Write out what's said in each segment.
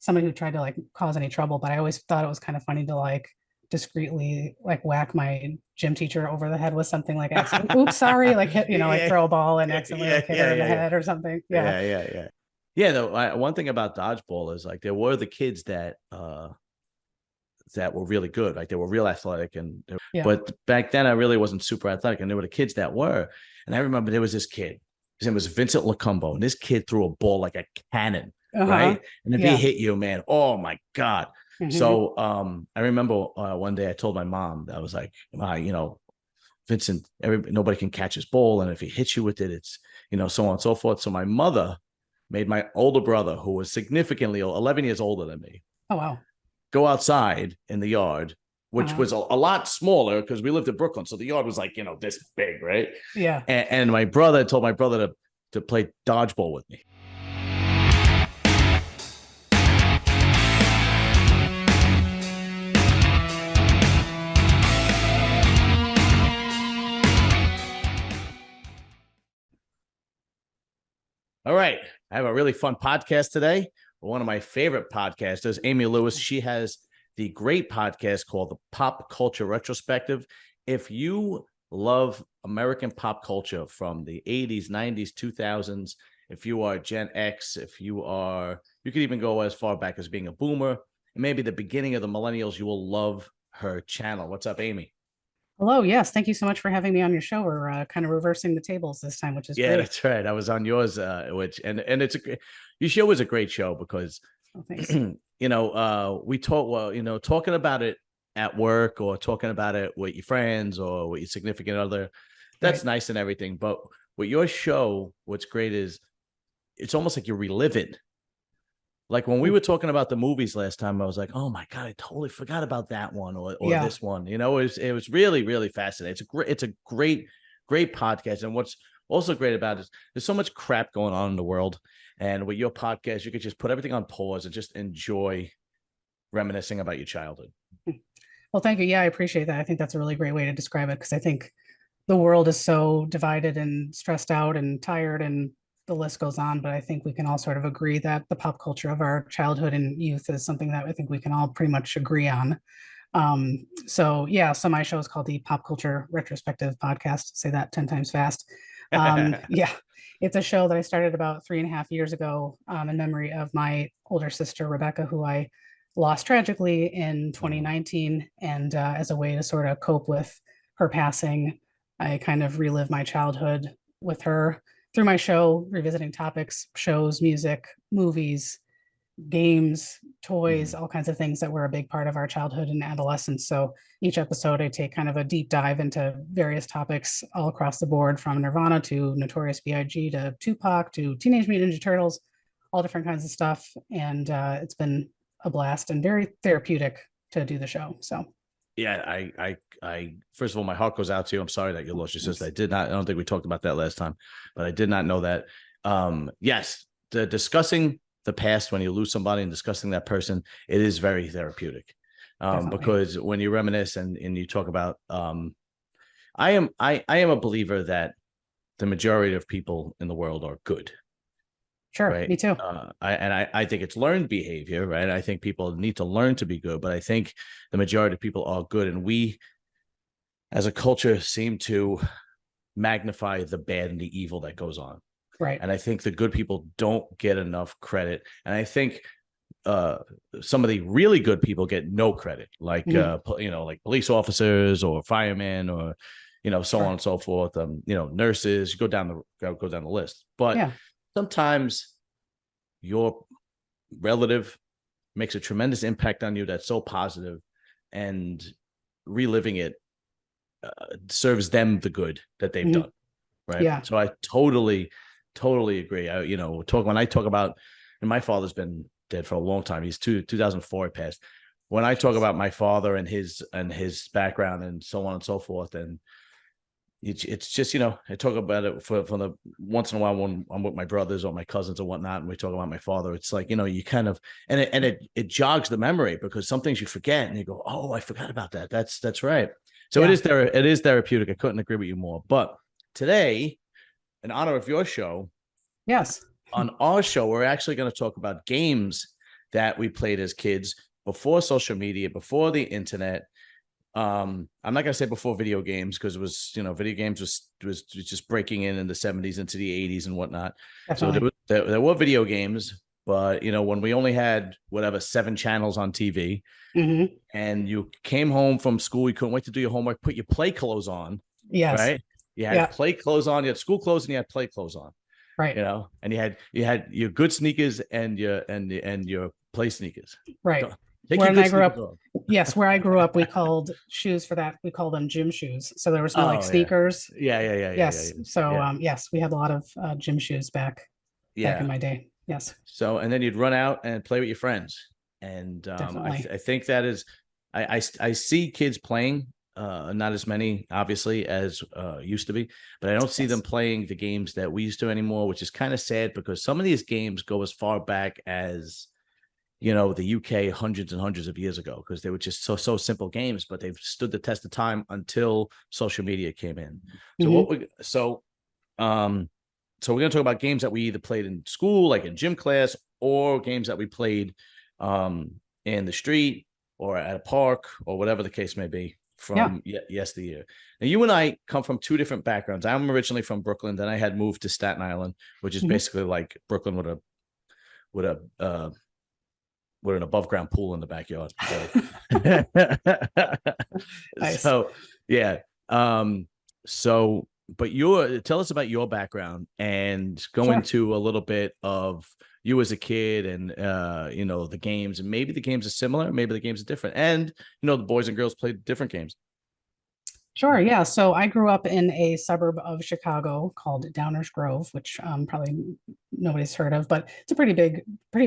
somebody who tried to like cause any trouble, but I always thought it was kind of funny to like discreetly like whack my gym teacher over the head with something like accident. Oops, sorry, like hit, like Yeah, throw a ball and yeah, accidentally yeah, like hit her yeah, in the yeah, head or something. Yeah. yeah, yeah, yeah. Yeah, though one thing about dodgeball is like there were the kids that were really good, like they were real athletic, Yeah. but back then I really wasn't super athletic, and there were the kids that were, and I remember there was this kid. His name was Vincent Lacumbo, and this kid threw a ball like a cannon, Uh-huh. right? And if he Yeah. hit you, man, oh my god. Hmm. So I remember one day I told my mom, I was like, Vincent, nobody can catch his ball, and if he hits you with it, it's so on and so forth. So my mother made my older brother, who was significantly 11 years older than me, Oh, wow. go outside in the yard, which Uh-huh. was a lot smaller because we lived in Brooklyn. So the yard was like, this big, right? Yeah. And my brother told my brother to play dodgeball with me. All right. I have a really fun podcast today. One of my favorite podcasters, Amy Lewis. She has the great podcast called the Pop Culture Retrospective. If you love American pop culture from the 80s, 90s, 2000s, if you are Gen X, you could even go as far back as being a boomer, and maybe the beginning of the millennials, you will love her channel. What's up, Amy? Hello. Yes. Thank you so much for having me on your show. We're kind of reversing the tables this time, which is Yeah, great. that's right. I was on yours, which and it's your show was a great show because Oh, thanks. we talk talking about it at work or talking about it with your friends or with your significant other, that's Right. nice and everything. But with your show, what's great is it's almost like you're reliving. Like when we Mm. were talking about the movies last time, I was like, oh my God, I totally forgot about that one or Yeah. this one. It was really, really fascinating. It's a great podcast. And what's also great about it is there's so much crap going on in the world. And with your podcast, you could just put everything on pause and just enjoy reminiscing about your childhood. Well, thank you. Yeah, I appreciate that. I think that's a really great way to describe it because I think the world is so divided and stressed out and tired and the list goes on. But I think we can all sort of agree that the pop culture of our childhood and youth is something that I think we can all pretty much agree on. So yeah, so my show is called the Pop Culture Retrospective Podcast. Say that 10 times fast. Yeah, it's a show that I started about 3.5 years ago in memory of my older sister, Rebecca, who I lost tragically in Oh. 2019. And as a way to sort of cope with her passing, I kind of relive my childhood with her through my show, revisiting topics, shows, music, movies, games, toys, Mhm. all kinds of things that were a big part of our childhood and adolescence. So each episode, I take kind of a deep dive into various topics all across the board, from Nirvana to Notorious B.I.G. to Tupac to Teenage Mutant Ninja Turtles, all different kinds of stuff. And it's been a blast and very therapeutic to do the show. So Yeah, first of all, my heart goes out to you. I'm sorry that you lost your sister. thanks. I don't think we talked about that last time, but I did not know that. Yes, discussing the past when you lose somebody and discussing that person, it is very therapeutic. Definitely. Because when you reminisce and you talk about, I am a believer that the majority of people in the world are good, Sure. right? Me too. I think it's learned behavior, right? I think people need to learn to be good, but I think the majority of people are good, and we as a culture seem to magnify the bad and the evil that goes on. Right. And I think the good people don't get enough credit. And I think uh, some of the really good people get no credit, like Mhm. like police officers or firemen or so on Sure. and so forth. Nurses, go down the list. But Yeah. sometimes your relative makes a tremendous impact on you that's so positive, and reliving it serves them the good that they've Mhm. done, right? Yeah. So I totally agree. When I talk about, and my father's been dead for a long time. He's 2004 passed. When I talk Jeez. about my father and his background and so on and so forth, and it's just I talk about it for the once in a while when I'm with my brothers or my cousins or whatnot, and we talk about my father. It's like you kind of it jogs the memory because some things you forget and you go, oh, I forgot about that. That's right. So Yeah. it is therapeutic. I couldn't agree with you more. But today, in honor of your show, Yes. on our show, we're actually going to talk about games that we played as kids before social media, before the internet. I'm not gonna say before video games, because it was, video games was just breaking in the 70s into the 80s and whatnot. So Definitely. there were video games, but when we only had whatever 7 channels on TV, Hmm. and you came home from school, you couldn't wait to do your homework, put your play clothes on, Yes. right? You had Yeah. play clothes on, you had school clothes, and you had play clothes on, Right. and you had your good sneakers and your play sneakers. Right. Go- Take your When good I grew sneakers up, off. yes, where I grew up, we called shoes for that. We called them gym shoes. So there was no like Oh yeah, sneakers. yeah. Yes. So Yeah. yes, we had a lot of gym shoes back in Yeah. my day. Yes, So, and then you'd run out and play with your friends. And definitely. I think that is, I see kids playing, not as many, obviously, as used to be, but I don't see them Yes. playing the games that we used to anymore, which is kind of sad, because some of these games go as far back as, the UK hundreds and hundreds of years ago, because they were just so simple games, but they've stood the test of time until social media came in. So Hmm. um, so we're going to talk about games that we either played in school, like in gym class, or games that we played in the street or at a park or whatever the case may be Yeah. from yesteryear. Now, you and I come from 2 different backgrounds. I'm originally from Brooklyn. Then I had moved to Staten Island, which is Hmm. basically like Brooklyn with an above ground pool in the backyard. Nice. So yeah. So but tell us about your background and go Sure. into a little bit of you as a kid, and the games, and maybe the games are similar, maybe the games are different, and the boys and girls played different games. Sure. Yeah. So I grew up in a suburb of Chicago called Downers Grove, which probably nobody's heard of, but it's a pretty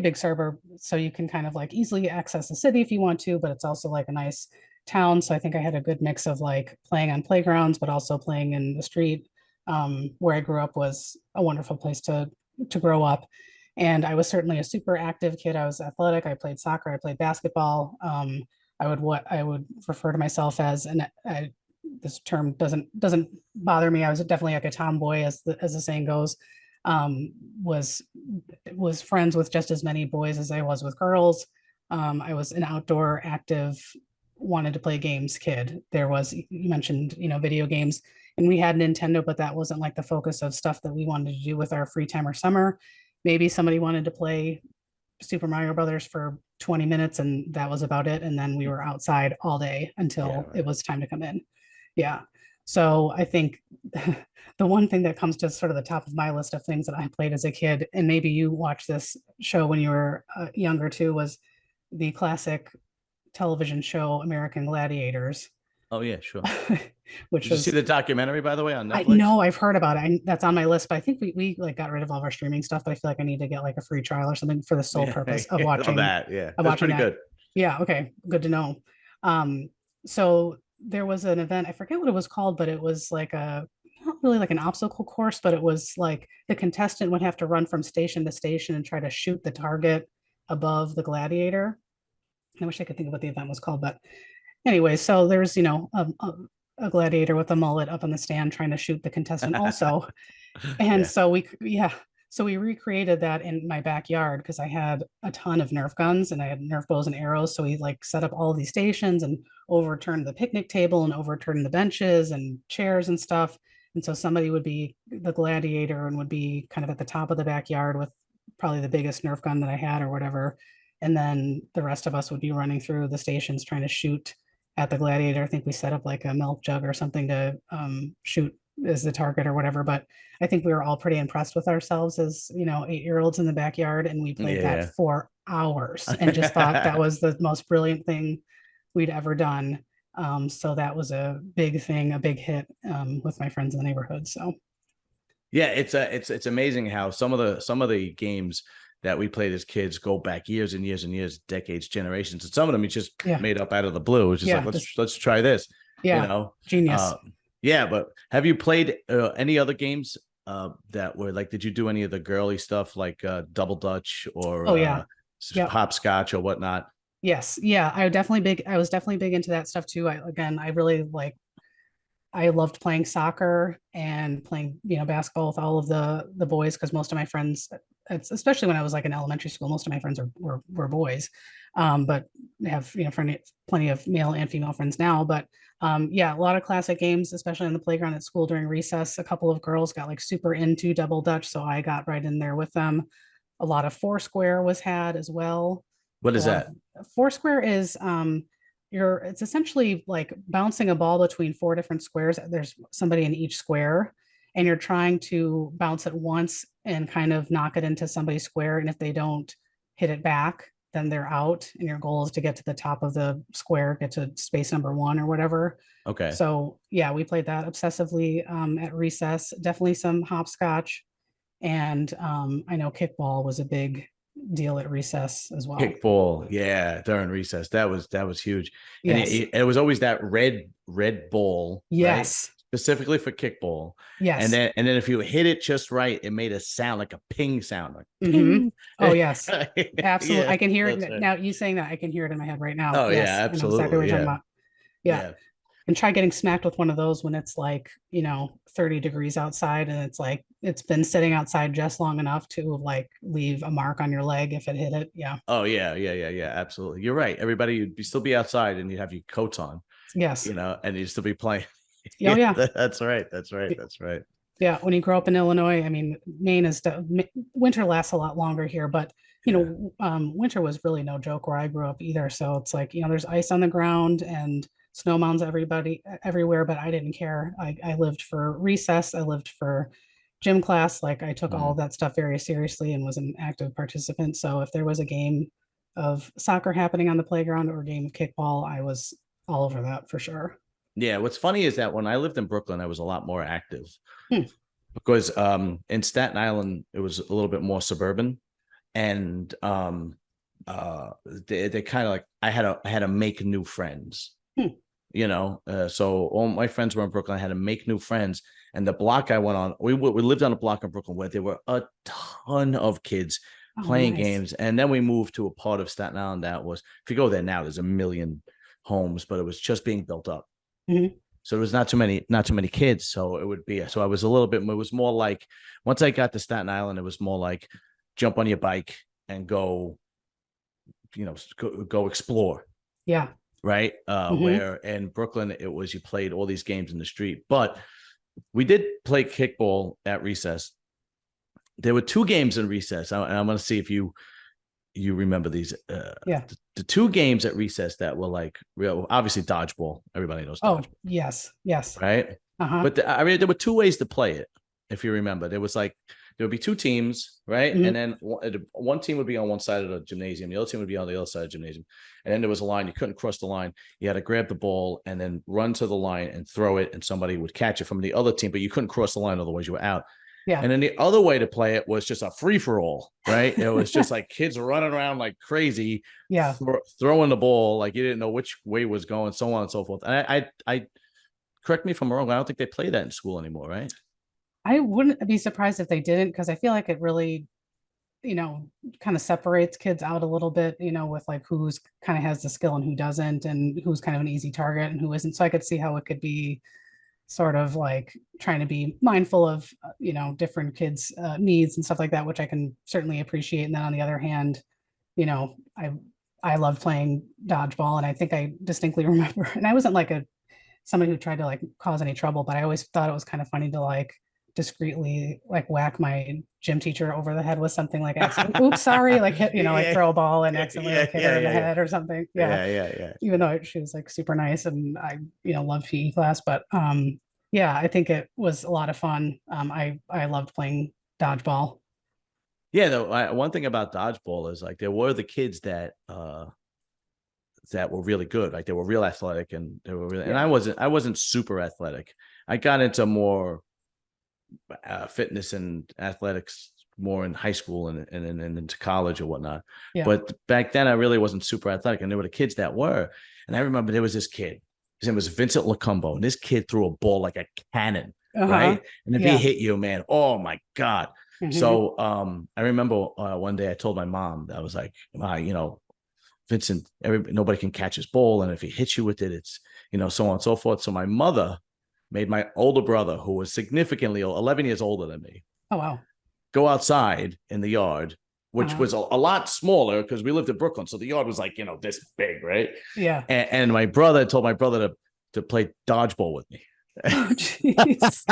big suburb. So you can kind of like easily access the city if you want to, but it's also like a nice town. So I think I had a good mix of like playing on playgrounds, but also playing in the street. Where I grew up was a wonderful place to grow up. And I was certainly a super active kid. I was athletic. I played soccer. I played basketball. What I would refer to myself as this term doesn't bother me. I was definitely like a tomboy, as the saying goes. Um, was was friends with just as many boys as I was with girls. I was an outdoor, active, wanted to play games kid. There was, you mentioned, video games, and we had Nintendo, but that wasn't like the focus of stuff that we wanted to do with our free time or summer. Maybe somebody wanted to play Super Mario Brothers for 20 minutes, and that was about it. And then we were outside all day Yeah, until it right. was time to come in. Yeah. So I think the one thing that comes to sort of the top of my list of things that I played as a kid, and maybe you watched this show when you were younger too, was the classic television show American Gladiators, Oh yeah, sure. which Did you see was, the documentary, by the way, on I Netflix? know I've heard about it. That's on my list, but I think we like got rid of all of our streaming stuff. But I feel like I need to get like a free trial or something for the sole Yeah, purpose of on watching that. Yeah, of that's watching pretty that. good. Yeah, okay, good to know. Um, so there was an event, I forget what it was called, but it was like not really like an obstacle course, but it was like the contestant would have to run from station to station and try to shoot the target above the gladiator. I wish I could think of what the event was called, but anyway, so there's, a gladiator with a mullet up on the stand trying to shoot the contestant also. And Yeah. so we recreated that in my backyard because I had a ton of Nerf guns and I had Nerf bows and arrows. So we like set up all these stations and overturned the picnic table and overturned the benches and chairs and stuff. And so somebody would be the gladiator and would be kind of at the top of the backyard with probably the biggest Nerf gun that I had or whatever. And then the rest of us would be running through the stations trying to shoot at the gladiator. I think we set up like a milk jug or something to shoot as the target or whatever. But I think we were all pretty impressed with ourselves as, 8-year-olds in the backyard. And we played that Yeah. for hours and just thought that was the most brilliant thing we'd ever done. So that was a big thing, a big hit with my friends in the neighborhood. So Yeah, it's amazing how some of the games that we played as kids go back years and years and years, decades, generations, and some of them you just yeah, made up out of the blue. It's just like yeah, let's try this, you yeah, know. genius. Uh, yeah, but have you played any other games that were like? Did you do any of the girly stuff like Double Dutch or Oh yeah, yeah. hopscotch or whatnot? Yes, yeah. I was definitely big into that stuff too. I really like I loved playing soccer and playing, basketball with all of the boys because most of my friends it's especially when I was like in elementary school, most of my friends were boys, but have, plenty of male and female friends now. But yeah, a lot of classic games, especially on the playground at school during recess. A couple of girls got like super into double dutch, so I got right in there with them. A lot of Foursquare was had as well. What A is lot of that? Foursquare is it's essentially like bouncing a ball between four different squares. There's somebody in each square, and you're trying to bounce it once and kind of knock it into somebody's square. And if they don't hit it back, then they're out. And your goal is to get to the top of the square, get to space number one or whatever. Okay. So yeah, we played that obsessively at recess. Definitely some hopscotch, and I know kickball was a big deal at recess as well. Kickball, yeah, during recess, that was huge, and Yes. it was always that red ball, right? Yes. Specifically for kickball, and Yes. then if you hit it just right, it made a sound like a ping sound, like Mm-hmm. ping. Oh, yes. Absolutely. Yeah, I can hear that's it right. now. You saying that, I can hear it in my head right now. Oh yeah, Yes. I know exactly what absolutely, you're talking yeah, about. Yeah. yeah. And try getting smacked with one of those when it's like, 30 degrees outside, and it's like it's been sitting outside just long enough to like leave a mark on your leg if it hit it. Yeah. Oh yeah, yeah, yeah, yeah. Absolutely, you're right. Everybody, still be outside, and you'd have your coats on, Yes. and you'd still be playing. Oh, Yeah, yeah. that's right. That's right. That's right. Yeah, when you grow up in Illinois, I mean, Maine is winter lasts a lot longer here, but Yeah. winter was really no joke where I grew up either. So it's like, there's ice on the ground and snow mounds everywhere, but I didn't care. I lived for recess, I lived for gym class. Like I took all Mhm. of that stuff very seriously and was an active participant. So if there was a game of soccer happening on the playground or a game of kickball, I was all over that for sure. Yeah, what's funny is that when I lived in Brooklyn, I was a lot more active Hmm. because in Staten Island it was a little bit more suburban, and they kind of like I had to make new friends, Hmm. so all my friends were in Brooklyn. I had to make new friends, and the block I went on, we lived on a block in Brooklyn where there were a ton of kids Oh, playing nice. games, and then we moved to a part of Staten Island that was, if you go there now, there's a million homes, but it was just being built up. Mhm. So there was not too many kids. So it would be, so I was a little bit, it was more like, once I got to Staten Island, it was more like jump on your bike and go, go explore. Yeah. Right. Hmm. Where in Brooklyn, it was, you played all these games in the street, but we did play kickball at recess. There were two games in recess. And I'm going to see if you remember these. Yeah. The two games at recess that were like real, obviously dodgeball. Everybody knows Oh, dodgeball, yes. Yes. right? Uh-huh. But I mean, there were two ways to play it, if you remember. There was like, there would be two teams, right? And Hmm. then one team would be on one side of the gymnasium, the other team would be on the other side of the gymnasium. And then there was a line, you couldn't cross the line. You had to grab the ball and then run to the line and throw it, and somebody would catch it from the other team, but you couldn't cross the line, otherwise you were out. Yeah. And then the other way to play it was just a free for all, right? It was just like kids running around like crazy, Yeah. throwing the ball like you didn't know which way it was going, so on and so forth. And I correct me if I'm wrong, I don't think they play that in school anymore, right? I wouldn't be surprised if they didn't, because I feel like it really, you know, kind of separates kids out a little bit, with like who's kind of has the skill and who doesn't, and who's kind of an easy target and who isn't. So I could see how it could be sort of like trying to be mindful of, different kids' needs and stuff like that, which I can certainly appreciate. And then on the other hand, you know, I I love playing dodgeball, and I think I distinctly remember, and I wasn't like a somebody who tried to like cause any trouble, but I always thought it was kind of funny to like discreetly like whack my gym teacher over the head with something like accident. Oops, sorry, like hit, like Yeah, throw a ball and yeah, accidentally yeah, like hit her yeah, in the yeah, yeah, head or something. Yeah. yeah, yeah, yeah. Even though she was like super nice and I, loved PE class, but yeah, I think it was a lot of fun. I loved playing dodgeball. Yeah, though, one thing about dodgeball is like there were the kids that were really good, like they were real athletic, and they were really, and Yeah. I wasn't super athletic. I got into more fitness and athletics more in high school and into college or whatnot. Yeah. But back then, I really wasn't super athletic, and there were the kids that were. And I remember there was this kid. His name was Vincent Lacumbo, and this kid threw a ball like a cannon, Uh-huh. right? And if he Yeah. hit you, man, oh my god. Hmm. So I remember one day I told my mom, I was like, Vincent, nobody can catch his ball, and if he hits you with it, it's so on and so forth. So my mother made my older brother, who was significantly 11 years older than me, Oh, wow. go outside in the yard, which was a lot smaller because we lived in Brooklyn. So the yard was like, this big, right? Yeah. And my brother told my brother to play dodgeball with me. Oh, jeez.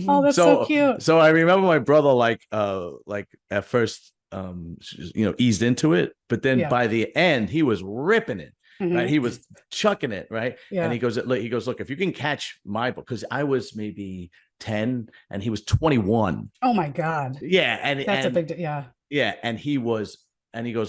Oh, that's so cute. So I remember my brother like at first eased into it, but then by the end he was ripping it. Right, he was chucking it, right? Yeah. And he goes, look, if you can catch my ball, because I was maybe 10 and he was 21. Oh my God. Yeah, That's a big yeah, and he goes,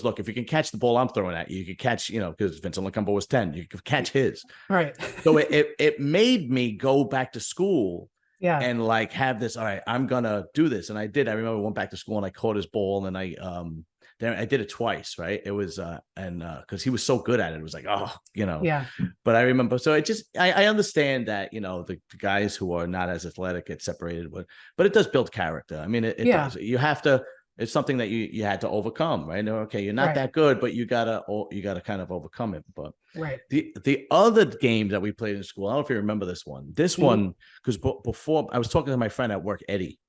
look, if you can catch the ball I'm throwing at you, you could catch, because Vincent LeCumbo was 10, you could catch his. Right. So it made me go back to school. Yeah. And like have this, all right, I'm gonna do this. And I did. I remember I went back to school and I caught his ball and I did it twice, right? It was because he was so good at it. It was like, Yeah. But I remember, so I understand that, the guys who are not as athletic get separated, but it does build character. I mean, it does. You have to. It's something that you had to overcome, right? Okay, you're not that good, but you gotta kind of overcome it. But the other game that we played in school, I don't know if you remember this one. This one, because before I was talking to my friend at work, Eddie,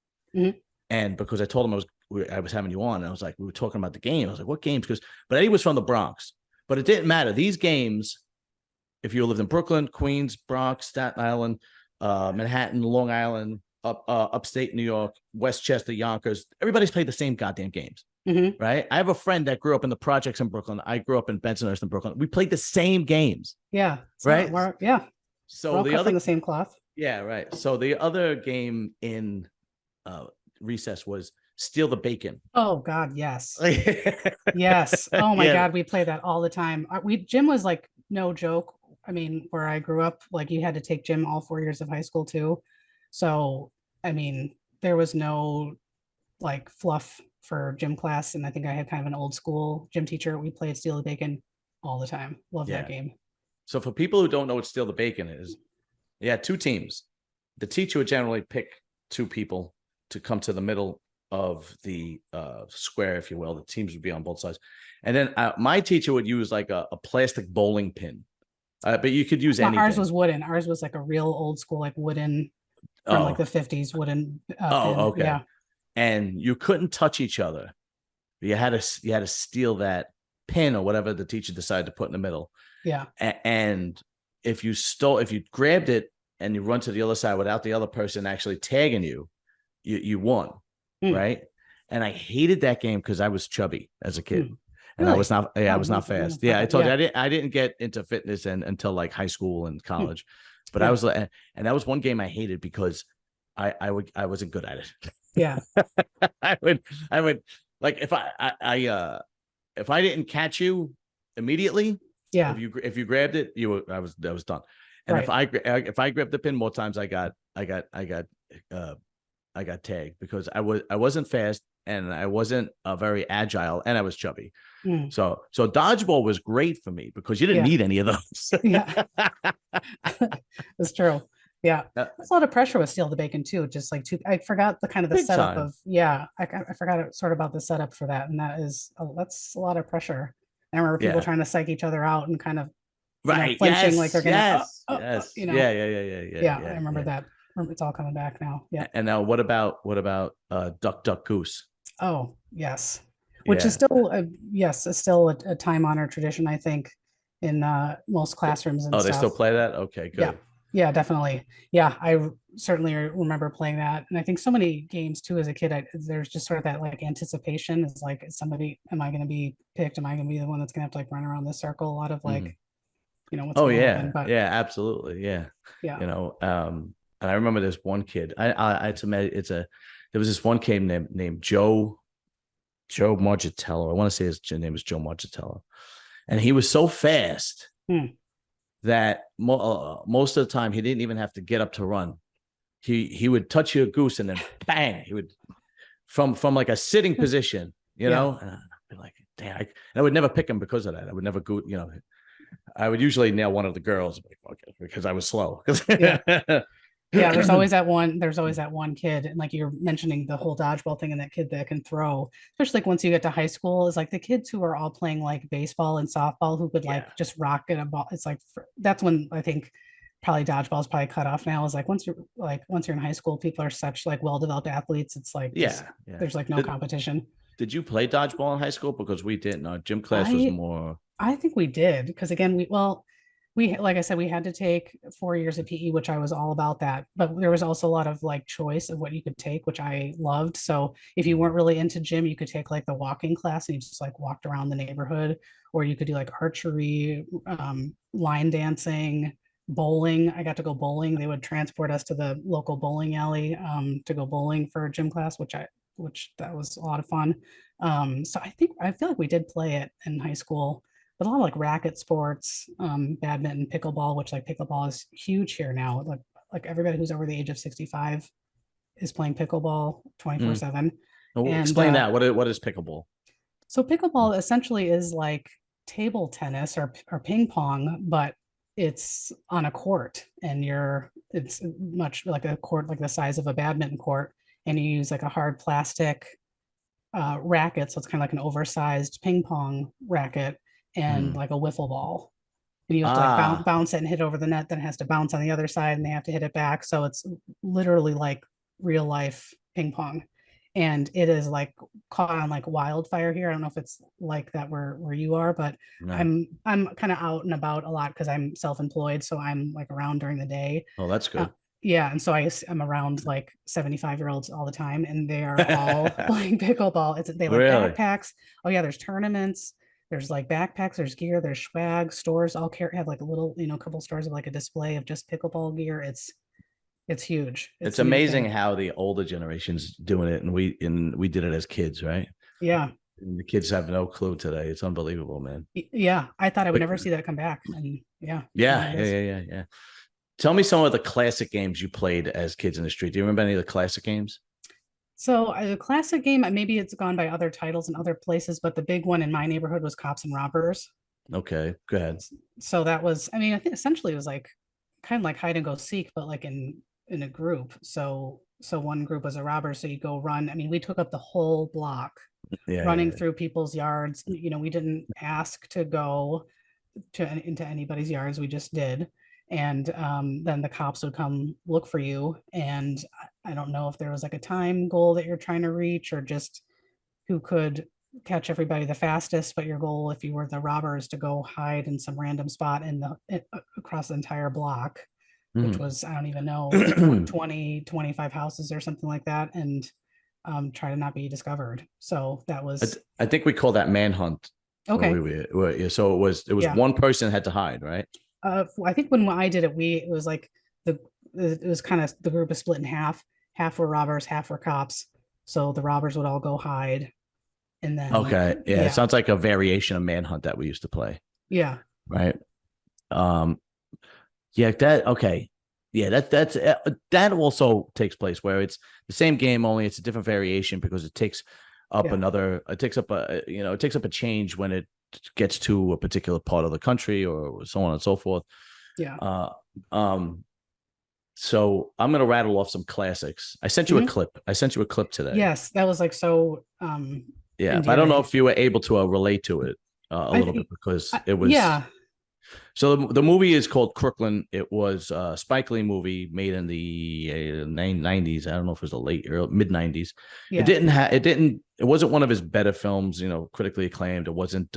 and because I told him I was having you on, and I was like, we were talking about the game. I was like, what games? But Eddie was from the Bronx, but it didn't matter. These games, if you lived in Brooklyn, Queens, Bronx, Staten Island, Manhattan, Long Island, upstate New York, Westchester, Yonkers, everybody's played the same goddamn games, right? I have a friend that grew up in the projects in Brooklyn. I grew up in Bensonhurst in Brooklyn. We played the same games. Yeah. Right. Yeah. So the other from the same cloth. Yeah. Right. So the other game in recess was Steal the Bacon. Oh God, yes. Yes. Oh my God, we played that all the time. Gym was like no joke. I mean, where I grew up, like you had to take gym all 4 years of high school too. So, I mean, there was no like fluff for gym class. And I think I had kind of an old school gym teacher. We played Steal the Bacon all the time. Love that game. So for people who don't know what Steal the Bacon is, two teams. The teacher would generally pick two people to come to the middle of the square, if you will. The teams would be on both sides. And then my teacher would use like a plastic bowling pin. But you could use anything. Ours was wooden. Ours was like a real old school, like wooden from like the 50s wooden. Pin. Okay. Yeah. And you couldn't touch each other. You had to steal that pin or whatever the teacher decided to put in the middle. Yeah. And if you grabbed it and you run to the other side without the other person actually tagging you, you won. Right. And I hated that game because I was chubby as a kid. And really? I was not fast. Yeah, I told you I didn't get into fitness until like high school and college. But I was like, and that was one game I hated because I wasn't good at it. Yeah. I would like if I didn't catch you immediately, if you grabbed it, I was done. And if I grabbed the pin more times, I got tagged because I wasn't fast and I wasn't very agile and I was chubby. So dodgeball was great for me because you didn't need any of those. Yeah. That's true. Yeah. That's a lot of pressure with Steal the Bacon too. Just like I forgot the kind of the Big setup time. I forgot sort of about the setup for that. And that's a lot of pressure. I remember people trying to psych each other out and kind of flinching like they're gonna Yeah, I remember that. It's all coming back now. Yeah. And now what about Duck Duck Goose? Oh, yes. Which is still it's still a time-honored tradition, I think, in most classrooms and stuff. They still play that? Okay, good. Yeah, definitely. Yeah, I certainly remember playing that. And I think so many games too as a kid, there's just sort of that like anticipation. It's like, am I going to be picked? Am I going to be the one that's going to have to like run around this circle? A lot of like, what's going to happen. But, yeah, absolutely. Yeah. And I remember this one kid. There was this one kid named Joe Margitello. I want to say his name was Joe Margitello, and he was so fast that most of the time he didn't even have to get up to run. He would touch your goose and then bang, he would from like a sitting position, and I'd be like, damn, I would never pick him because of that. I would never go, I would usually nail one of the girls because I was slow. Yeah, there's always that one kid, and like you're mentioning the whole dodgeball thing, and that kid that can throw, especially like once you get to high school, is like the kids who are all playing like baseball and softball who could like just rocket a ball. It's like that's when I think probably dodgeball's probably cut off now. Is like once you're in high school, people are such like well-developed athletes. It's like just Yeah, yeah. there's like no competition. Did you play dodgeball in high school? Because we didn't. Our gym class was I more. I think we did because again, we like I said, we had to take 4 years of PE, which I was all about that. But there was also a lot of like choice of what you could take, which I loved. So if you weren't really into gym, you could take like the walking class and you just like walked around the neighborhood, or you could do like archery, line dancing, bowling. I got to go bowling. They would transport us to the local bowling alley to go bowling for a gym class, which that was a lot of fun. So I feel like we did play it in high school, but a lot of like racket sports, badminton, pickleball, which like pickleball is huge here now. Like everybody who's over the age of 65 is playing pickleball Mm. 24/7. Well, And explain that. What is pickleball? so pickleball essentially is like table tennis or ping pong, but it's on a court and it's much like a court like the size of a badminton court, and you use like a hard plastic racket, so it's kind of like an oversized ping pong racket and Mm. like a wiffle ball. And you have to like Ah, bounce it and hit it over the net, then it has to bounce on the other side and they have to hit it back. So it's literally like real life ping pong. And it is like caught on like wildfire here. I don't know if it's like that where you are, but no. I'm kind of out and about a lot because I'm self-employed. So I'm like around during the day. Oh, that's Uh, good. yeah, and so I'm around like 75-year-olds all the time, and they are all playing pickleball. They have like Really? backpacks. Oh yeah, there's tournaments. There's like backpacks. There's gear. There's swag. Stores all have like a little, couple stores of like a display of just pickleball gear. It's huge. It's It's a new amazing thing. how the older generations doing it, and we did it as kids, right? Yeah, And the kids have no clue today. It's unbelievable, man. yeah. I thought I would But never see that come back, and yeah, now yeah, it yeah, is. yeah, yeah, yeah. Tell me some of the classic games you played as kids in the street. Do you remember any of the classic games? So a classic game, maybe it's gone by other titles in other places, but the big one in my neighborhood was Cops and Robbers. Okay, go ahead. So that was, I mean, I think essentially it was like kind of like hide and go seek, but like in a group. So one group was a robber, so you go run. I mean, we took up the whole block Yeah, running yeah. through people's yards. We didn't ask to go into anybody's yards. We just did. And then the cops would come look for you. And I don't know if there was like a time goal that you're trying to reach or just who could catch everybody the fastest. But your goal, if you were the robber, is to go hide in some random spot across the entire block, which was, I don't even know, Mhm. 20, 25 houses or something like that. And try to not be discovered. So that was I think we call that manhunt. When okay. yeah, so it was Yeah. one person had to hide, right? I think when I did it, it was like the it was kind of the group is split in half. Half were robbers, half were cops. So the robbers would all go hide, and then Okay, yeah, it yeah, sounds like a variation of manhunt that we used to play, yeah, right? Um, yeah, that okay. Yeah, that also takes place where it's the same game, only it's a different variation because yeah, it takes up it takes up a change when it gets to a particular part of the country or so on and so forth. yeah. Uh, um, so I'm gonna rattle off some classics. I sent you a Mhm. clip. I sent you a clip today. Yes, that was like so Yeah, but I don't know endearing. if you were able to relate to it a I, little bit because it was. yeah, So the movie is called Crooklyn. It was a Spike Lee movie made in the 90s. I don't know if it was the late or mid 90s. yeah, It wasn't one of his better films, critically acclaimed. It wasn't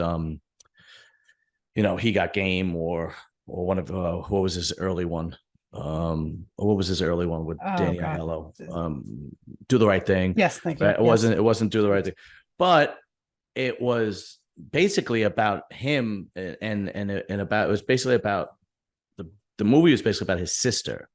He Got Game or one of what was his early one? What was his early one with oh Danny god, Aiello? Do the Right thing. yes, thank you, Right? yes, It wasn't Do the Right Thing. But it was basically about him and about it was basically about the movie was basically about his sister,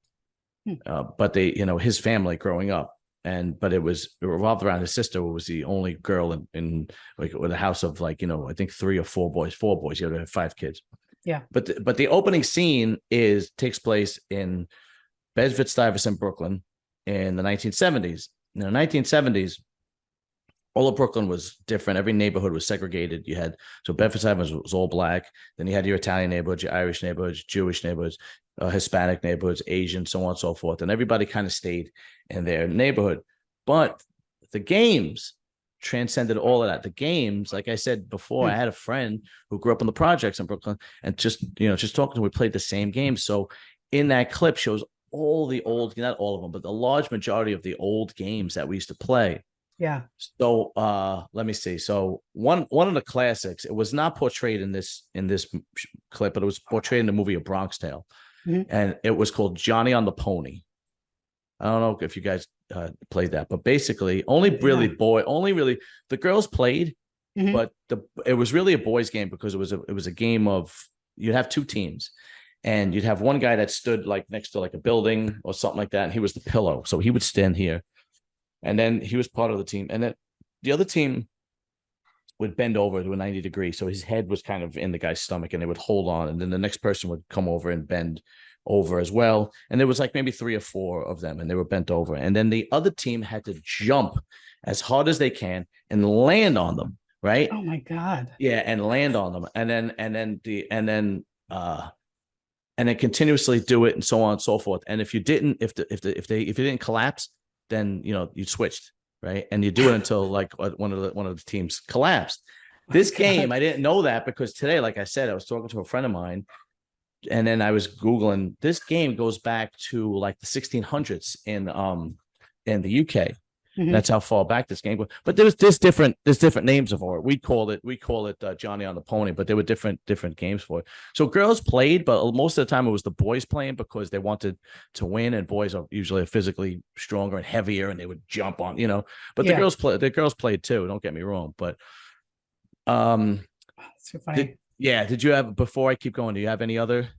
Hmm. but his family growing up, but it revolved around his sister, who was the only girl in like with a house of like I think three or four boys. You have 5 kids, Yeah, but the opening scene takes place in Bedford-Stuyvesant, Brooklyn, in the 1970s. In the 1970s, all of Brooklyn was different. Every neighborhood was segregated. So Bedford-Stuyvesant was all black. Then you had your Italian neighborhoods, your Irish neighborhoods, Jewish neighborhoods, Hispanic neighborhoods, Asian, so on and so forth. And everybody kind of stayed in their neighborhood. But the games transcended all of that. The games, like I said before, Hmm. I had a friend who grew up in the projects in Brooklyn, and just talking to him, we played the same game. So in that clip shows all the old, not all of them, but the large majority of the old games that we used to play. Yeah. So let me see. So one of the classics, it was not portrayed in this clip, but it was portrayed in the movie A Bronx Tale. Mhm. And it was called Johnny on the Pony. I don't know if you guys played that, but basically only really the girls played, Mhm. but it was really a boys game because it was a game of, you'd have two teams and you'd have one guy that stood like next to like a building or something like that. And he was the pillow. So he would stand here and then he was part of the team. And then the other team would bend over to a 90 degrees. So his head was kind of in the guy's stomach and they would hold on. And then the next person would come over and bend over as well. And there was like maybe 3 or 4 of them and they were bent over. And then the other team had to jump as hard as they can and land on them. Right. Oh my God. Yeah. And land on them. And then continuously do it and so on and so forth. And if you didn't, if you didn't collapse, then, you switched. Right. And you do it until like one of the teams collapsed. This game, I didn't know that because today, like I said, I was talking to a friend of mine and then I was Googling. This game goes back to like the 1600s in the UK. Mhm. That's how far back this game goes. But there's different names for it. We call it Johnny on the Pony, but there were different games for it. So girls played, but most of the time it was the boys playing because they wanted to win, and boys are usually physically stronger and heavier, and they would jump on, But Yeah. the girls played too. Don't get me wrong, but That's so funny. did you have, before I keep going, do you have any other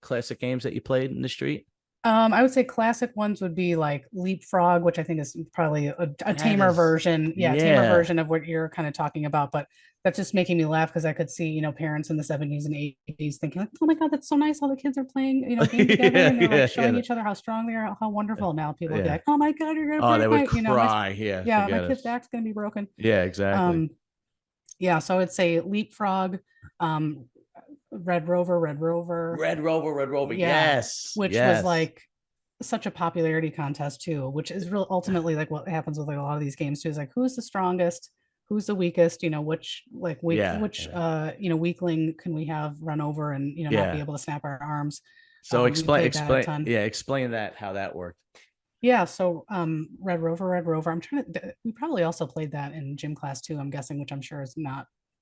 classic games that you played in the street? I would say classic ones would be like Leapfrog, which I think is probably a tamer version. Yeah, tamer version of what you're kind of talking about. But that's just making me laugh because I could see, parents in the 70s and 80s thinking like, oh my God, that's so nice. All the kids are playing, game together and they're like showing each other how strong they are, how wonderful. Now people would be like, oh my God, you're gonna they break would my, cry. yeah, my kid's back's gonna be broken. Yeah, exactly. Yeah, so I'd say Leapfrog, um, Red Rover. Red Rover. Yeah, Yes. which was like such a popularity contest too, which is real ultimately like what happens with like a lot of these games too, is like who's the strongest, who's the weakest, which weakling can we have run over and not be able to snap our arms. So explain that, how that worked. Yeah, so Red Rover. We probably also played that in gym class too, I'm guessing, which I'm sure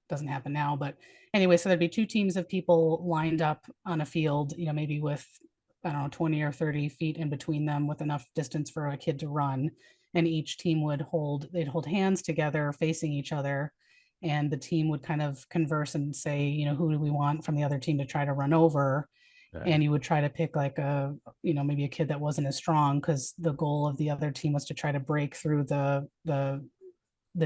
doesn't happen now. But anyway, so there'd be 2 teams of people lined up on a field, maybe with, I don't know, 20 or 30 feet in between them with enough distance for a kid to run. And each team they'd hold hands together facing each other. And the team would kind of converse and say, who do we want from the other team to try to run over? And you would try to pick like maybe a kid that wasn't as strong, because the goal of the other team was to try to break through the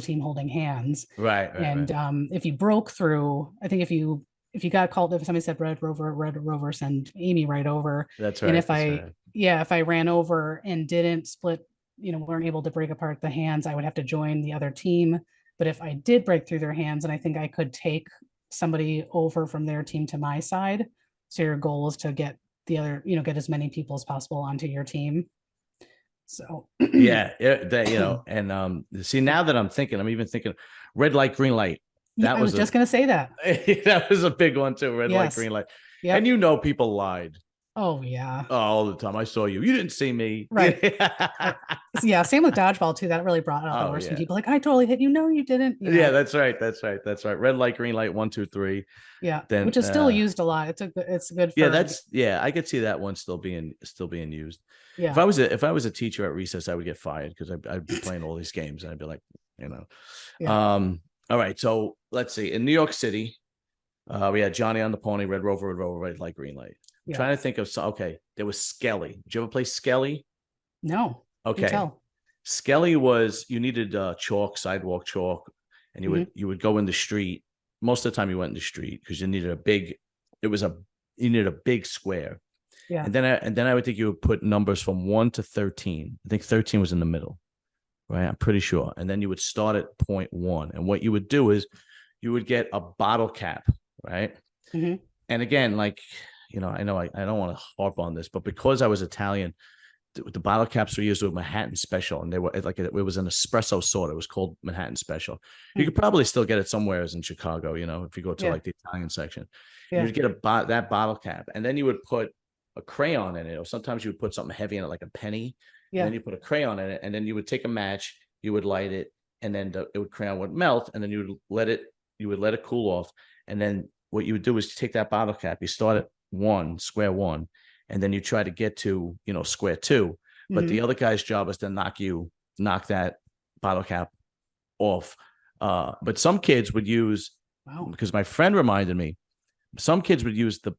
team holding hands. Right. And if you broke through, I think if you got called, if somebody said Red Rover, send Amy right over. That's right. And if I ran over and didn't split, weren't able to break apart the hands, I would have to join the other team. But if I did break through their hands, and I think I could take somebody over from their team to my side. So your goal is to get the other, get as many people as possible onto your team. So and see, now that I'm even thinking red light, green light. I was just gonna say that. That was a big one too. Red light, green light. Yeah. And people lied. Oh yeah. All the time. I saw you. You didn't see me. Right. Yeah. Same with dodgeball too. That really brought out the worst in people. Like, I totally hit you. No, you didn't. Yeah, that's right. Red light, green light, 1, 2, 3. Yeah. Then, which is still used a lot. It's good. I could see that one still being used. Yeah. If I was a teacher at recess, I would get fired because I'd be playing all these games and I'd be like, Yeah. All right. So let's see. In New York City, we had Johnny on the Pony, Red Rover, red light, green light. I'm trying to think of there was Skelly. Did you ever play Skelly? No. Okay. Skelly was, you needed sidewalk chalk, and you would go in the street. Most of the time you went in the street because you needed a big square. Yeah. And then I would think you would put numbers from 1 to 13. I think 13 was in the middle. Right. I'm pretty sure. And then you would start at point 1. And what you would do is you would get a bottle cap. Right. Mm-hmm. And again, like, I know I don't want to harp on this, but because I was Italian, the bottle caps were used with Manhattan Special, and they were like, it was an espresso sort. It was called Manhattan Special. Mm-hmm. You could probably still get it somewhere in Chicago, if you go to like the Italian section. You would get that bottle cap, and then you would put a crayon in it, or sometimes you would put something heavy in it, like a penny, and Yeah. then you put a crayon in it, and then you would take a match, you would light it, and then it would crayon would melt, and then you would let it cool off, and then what you would do is take that bottle cap, you start at square one, and then you try to get to square two, but Hmm. the other guy's job is to knock that bottle cap off. But some kids would use, Wow. because my friend reminded me, some kids would use the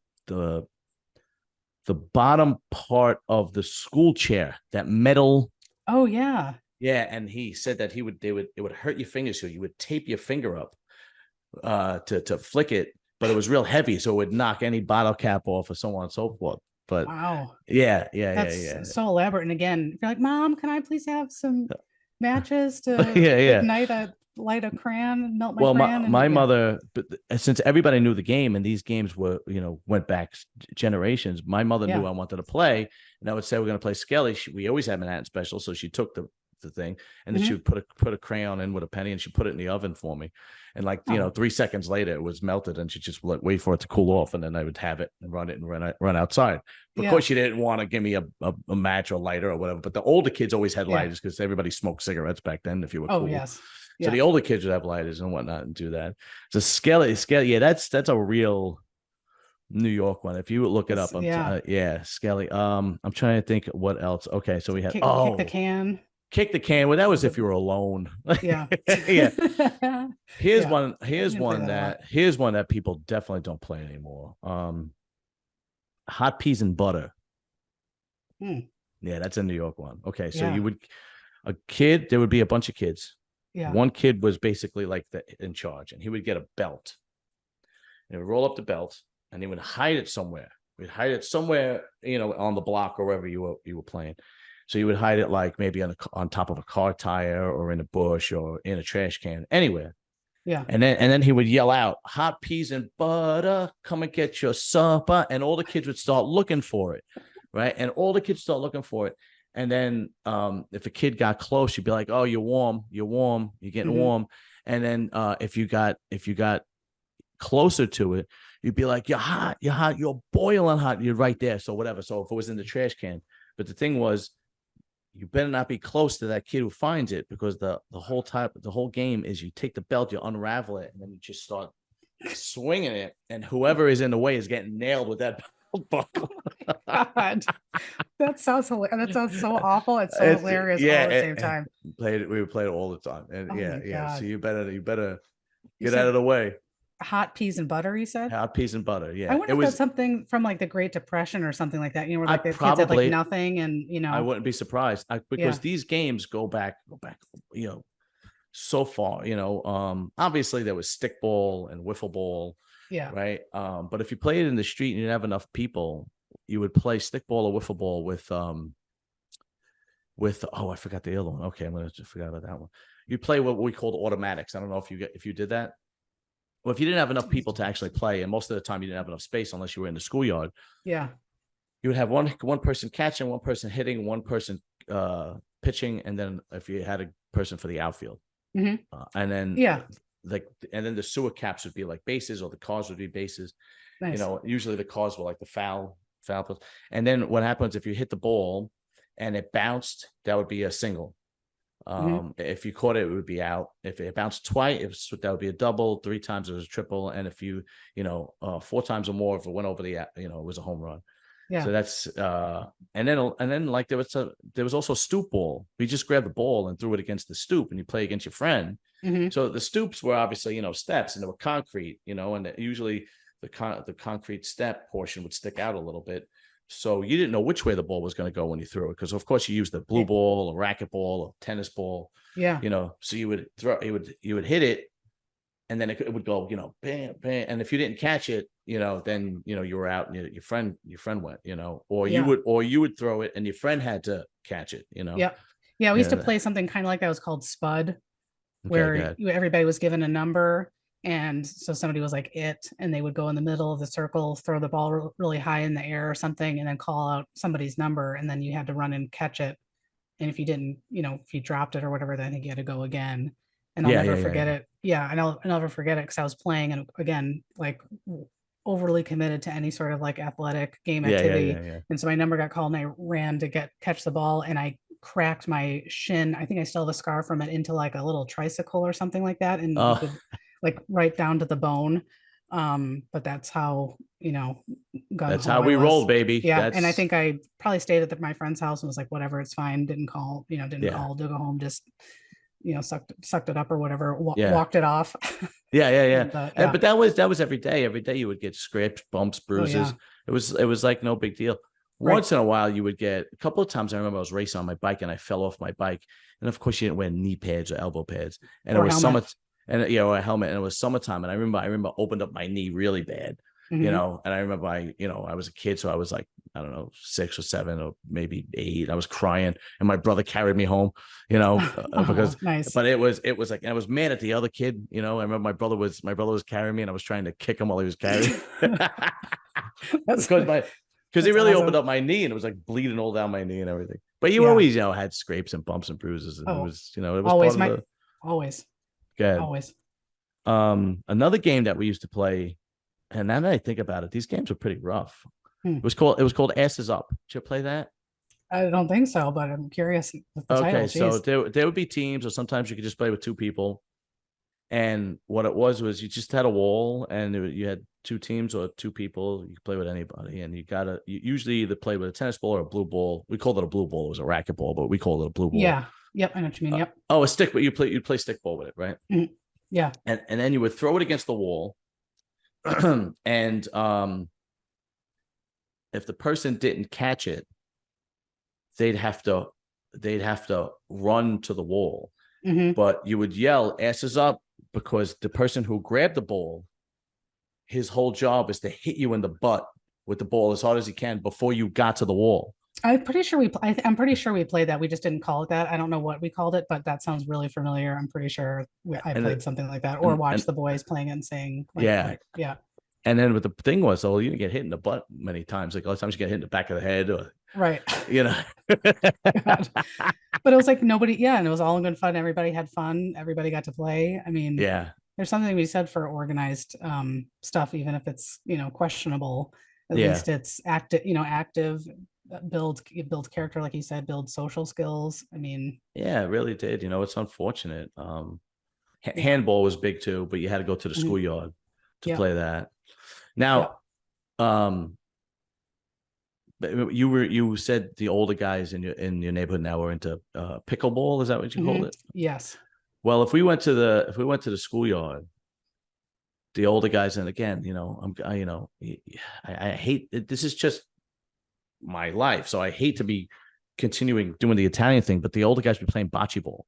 the bottom part of the school chair, that metal. Oh yeah. Yeah, and he said that it would hurt your fingers, so you would tape your finger up to flick it, but it was real heavy, so it would knock any bottle cap off, or so on and so forth. But Wow. yeah. That's so elaborate. And again, if you're like, Mom, can I please have some matches to Yeah. ignite light a crayon, melt my Well, crayon? And my yeah, mother, but since everybody knew the game, and these games were, went back generations, my mother knew yeah. I wanted to play, and I would say we're going to play Skelly. We always had Manhattan Special, so she took the thing, and then she Hmm. would put a crayon in with a penny, and she put it in the oven for me, and like Oh, 3 seconds later it was melted, and she just wait for it to cool off, and then I would have it and run outside. But of yeah. course, she didn't want to give me a match or lighter or whatever. But the older kids always had Yeah. lighters, because everybody smoked cigarettes back then if you were Oh, cool. yes. So Yeah. the older kids would have lighters and whatnot and do that. So Skelly, yeah, that's a real New York one. If you look it up, Yeah. yeah, Skelly. I'm trying to think what else. Okay, so we had Kick the can. kick the can. Well, that was Was it? if you were alone. Yeah. Yeah. Here's Yeah. one. I didn't play that a lot. Here's one that people definitely don't play anymore. Hot peas and butter. Hmm. Yeah, that's a New York one. Okay, so Yeah. there would be a bunch of kids. Yeah. One kid was basically like in charge, and he would get a belt, and he would roll up the belt, and he would hide it somewhere. We'd hide it somewhere, on the block or wherever you were playing. So you would hide it like maybe on top of a car tire, or in a bush, or in a trash can, anywhere. Yeah. And then he would yell out, "Hot peas and butter, come and get your supper," and all the kids would start looking for it, right? And all the kids start looking for it. And then if a kid got close, you'd be like, "Oh, you're warm, you're getting Hmm. warm." And then if you got closer to it, you'd be like, "You're hot, you're boiling hot, you're right there." So whatever. So if it was in the trash can, but the thing was, you better not be close to that kid who finds it, because the whole game is you take the belt, you unravel it, and then you just start swinging it, and whoever is in the way is getting nailed with that belt buckle. God, that sounds hilarious. That sounds so awful. It's so hilarious all at the same time. We would play it all the time, and Oh my yeah. So God. you better You get out said of the way. hot peas and butter, you said? Hot peas and butter. I Yeah, wonder if that's something from like the Great Depression or something like that, where I like the kids had like probably nothing and I wouldn't be surprised, because yeah. these games go back, so far. Obviously there was stickball and wiffle ball, Yeah. right? But if you play it in the street and you didn't have enough people, you would play stickball or wiffle ball with I forgot the other one. Okay, I'm gonna just forget about that one. You play what we called automatics. I don't know if you did that. Well, if you didn't have enough people to actually play, and most of the time you didn't have enough space unless you were in the schoolyard, Yeah. you would have one person catching, one person hitting, one person pitching, and then if you had a person for the outfield, Hmm. and then Yeah. and then the sewer caps would be like bases, or the cars would be bases. Nice. Usually the cars were like the foul. And then what happens if you hit the ball and it bounced? That would be a single. Hmm. If you caught it, it would be out. If it bounced twice, that would be a double. 3 times it was a triple, and if you 4 times or more, if it went over it was a home run. Yeah. So that's and then like there was also stoop ball. You just grabbed the ball and threw it against the stoop, and you play against your friend. Hmm. So the stoops were obviously steps, and they were concrete, and usually the concrete step portion would stick out a little bit. So you didn't know which way the ball was going to go when you threw it, because of course you used the blue ball, a racquetball, a tennis ball. Yeah. So you would you would hit it, and then it would go, bam, bam. And if you didn't catch it, then you were out, and your friend went, or Yeah. you would throw it and your friend had to catch it, Yeah. Yeah. We used to Yeah. play something kind of like that. It was called Spud, Okay, go where ahead. everybody was given a number. And so somebody was like and they would go in the middle of the circle, throw the ball really high in the air or something, and then call out somebody's number. And then you had to run and catch it. And if you didn't, if you dropped it or whatever, then I think you had to go again. And I'll Yeah, never yeah, forget it. Yeah. And I'll never forget it because I was playing. And again, like overly committed to any sort of like athletic game Yeah, yeah, yeah, activity. yeah. And so my number got called and I ran to catch the ball and I cracked my shin. I think I still have a scar from it into like a little tricycle or something like that. And you Oh, could like right down to the bone. But that's how, gung that's ho how I we roll, was. baby. Yeah. And I That's think I probably stayed at my friend's house and was like, whatever, it's fine. Didn't yeah, call to go home, just, sucked it up or whatever, yeah. walked it off. Yeah, yeah, yeah. And And, yeah. but that was every day. Every day you would get scrapes, bumps, Oh, bruises. yeah. It was like no big deal. Right. Once in a while you would get a couple of times. I remember I was racing on my bike and I fell off my bike. And of course you didn't wear knee pads or elbow pads. And it Or was summer helmet. and a helmet and it was summertime. And I remember opened up my knee really bad, Hmm. and I remember I was a kid, so I was like, I don't know, 6 or 7 or maybe 8. I was crying and my brother carried me home, Oh, because nice. but it was like, and I was mad at the other kid. I remember my brother was carrying me, and I was trying to kick him while he was carrying That's because he that's really opened awesome. up my knee, and it was like bleeding all down my knee and everything. But you Yeah. always had scrapes and bumps and bruises, and it Oh, was it was part always of the always, good. always. Another game that we used to play, and now that I think about it, these games were pretty rough. Hmm. It was called Asses Up. Did you play that? I don't think so, but I'm curious with the title. Okay, so Jeez. there would be teams, or sometimes you could just play with 2 people. And what it was you just had a wall, and you had 2 teams or 2 people. You could play with anybody, and you usually either play with a tennis ball or a blue ball. We called it a blue ball. It was a racquetball, but we called it a blue ball. Yeah. Yep. I know what you mean. Yep. Oh, a stick, but you'd play stick ball with it, right? Mhm. Yeah. And then you would throw it against the wall, and if the person didn't catch it, they'd have to run to the wall. Hmm. But you would yell "asses up" because the person who grabbed the ball, his whole job is to hit you in the butt with the ball as hard as he can before you got to the wall. I'm pretty sure we played that. We just didn't call it that. I don't know what we called it, but that sounds really familiar. I'm pretty sure I And played it, something like that, or and watched the boys playing it and saying yeah. yeah. And then what the thing was, oh, you didn't get hit in the butt many times. Like a lot of times you get hit in the back of the head, or Right. you know. God. But it was like nobody, yeah, and it was all in good fun. Everybody had fun. Everybody got to play. I mean, Yeah, there's something to be said for organized stuff, even if it's, questionable. At yeah, least it's active, build character, like you said, build social skills. I mean, yeah. It really did. It's unfortunate. yeah. Handball was big too, but you had to go to the Mhm. schoolyard to Yep. play that. Yep. Now, um, but you said the older guys in your neighborhood now are into pickleball. Is that what you called Hmm. it? Yes. Well, if we went to the schoolyard, the older guys, and again, I hate it. This is just my life, so I hate to be continuing doing the Italian thing, but the older guys be playing bocce ball.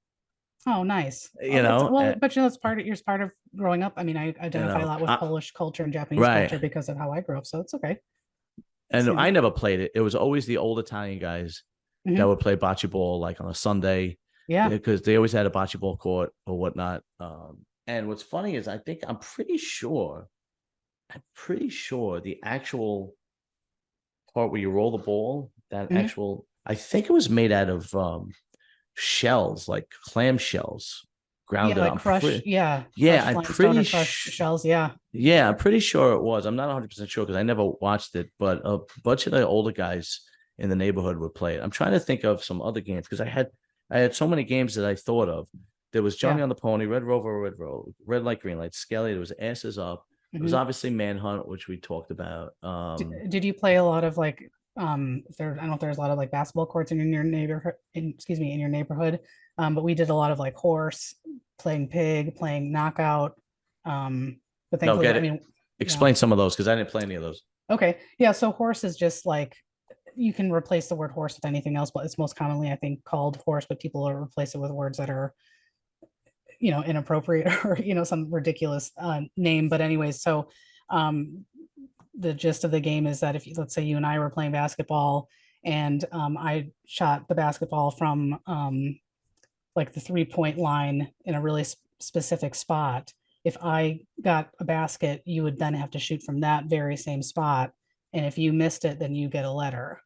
Oh, nice. Oh, You that's know, well, but that's part of growing up. I mean, I you identify a know, lot with Polish culture and Japanese right. culture because of how I grew up. So it's okay. And See I that. never played it. It was always the old Italian guys that Hmm. would play bocce ball like on a Sunday, Yeah. because they always had a bocce ball court or whatnot. And what's funny is I'm pretty sure the actual part where you roll the ball, Hmm. I think it was made out of shells, like clam shells, Yeah, grounded. like crushed. Yeah, Yeah, crushed I'm limestone pretty or crushed shells. Yeah. yeah, I'm pretty sure it was. I'm not 100% sure because I never watched it, but a bunch of the older guys in the neighborhood would play it. I'm trying to think of some other games because I had so many games that I thought of. There was Johnny Yeah. on the Pony, Red Rover, Red Road, Red Light, Green Light, Skelly. There was Asses Up. It was Hmm. obviously Manhunt, which we talked about. Did you play a lot of like if there I don't know if there's a lot of like basketball courts in your neighborhood excuse me in your neighborhood, but we did a lot of like horse, playing pig, playing knockout, but No, thankfully get I it. mean, yeah. Explain some of those because I didn't play any of those. Okay, yeah, so horse is just like you can replace the word horse with anything else, but it's most commonly I think called horse, but people are replace it with words that are inappropriate or some ridiculous name. But anyways, so um the gist of the game is that if let's say you and I were playing basketball and I shot the basketball from like the 3 point line in a really specific spot. If I got a basket, you would then have to shoot from that very same spot. And if you missed it, then you get a letter.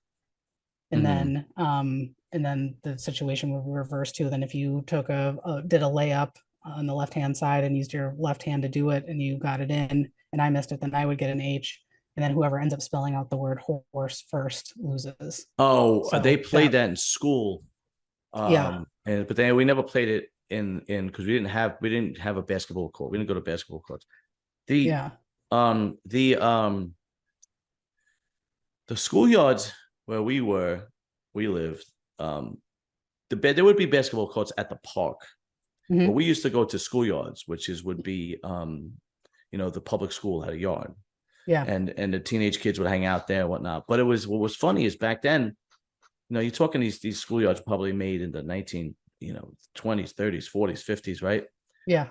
Mm-hmm. And then the situation would reverse too. Then if you did a layup on the left hand side and used your left hand to do it and you got it in, and I missed it, then I would get an H. And then whoever ends up spelling out the word horse first loses. Oh, they So played that, that in school. yeah, And but then we never played it in because we didn't have a basketball court. We didn't go to basketball courts. The yeah, um the um the schoolyards where we lived, there would be basketball courts at the park, but hmm, we used to go to schoolyards, which would be the public school had a yard, yeah, and the teenage kids would hang out there and whatnot. But what was funny is back then, you're talking these schoolyards probably made in the 20s, 30s, 40s, 50s, right? yeah,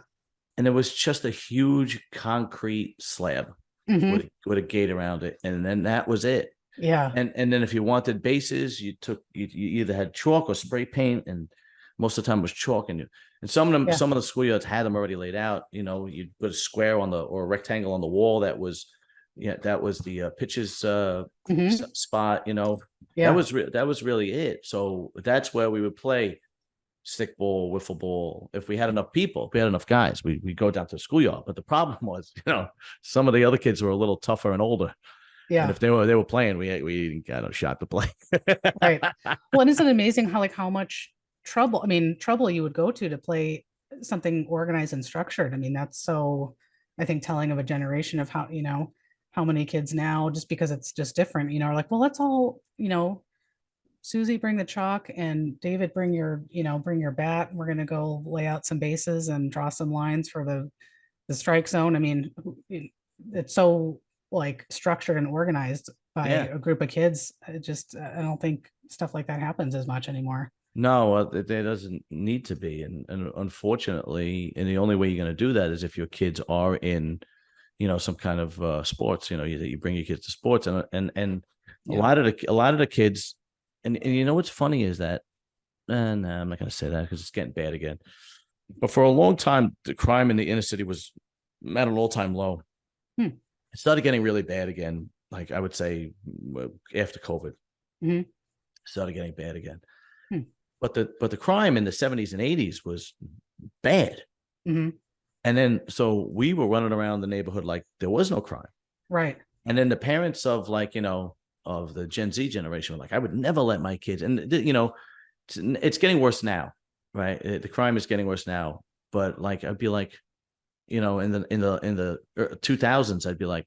And it was just a huge concrete slab hmm, with a gate around it, and then that was it. yeah, And then if you wanted bases, you either had chalk or spray paint, and most of the time it was chalk. And yeah, some of the schoolyards had them already laid out. You'd put a square or a rectangle on the wall that was the pitches hmm, spot. yeah, That was really it. So that's where we would play stickball, wiffle ball. If we had enough people, if we had enough guys, we go down to the schoolyard. But the problem was, some of the other kids were a little tougher and older, and yeah, if they were playing, we didn't got no shot to play. right. Well, and isn't it amazing how much trouble, I mean, trouble you would go to play something organized and structured? I mean, that's so, I think, telling of a generation of how, how many kids now, just because it's just different, are like, well, let's all, Susie, bring the chalk, and David, bring your bat. We're gonna go lay out some bases and draw some lines for the strike zone. I mean, it's so like structured and organized by Yeah. a group of kids. I don't think stuff like that happens as much anymore. No, there doesn't need to be, and unfortunately, and the only way you're going to do that is if your kids are in, some kind of sports. You bring your kids to sports, and Yeah. a lot of the kids, and what's funny is that, and I'm not going to say that because it's getting bad again. But for a long time, the crime in the inner city was at an all-time low. Hmm. It started getting really bad again. Like I would say, after COVID, it Hmm. started getting bad again. Hmm. But the crime in the 70s and 80s was bad. Hmm. And then so we were running around the neighborhood like there was no crime. Right. And then the parents of of the Gen Z generation were like, I would never let my kids. And it's getting worse now, right? The crime is getting worse now. But like I'd be like, in the 2000s, I'd be like,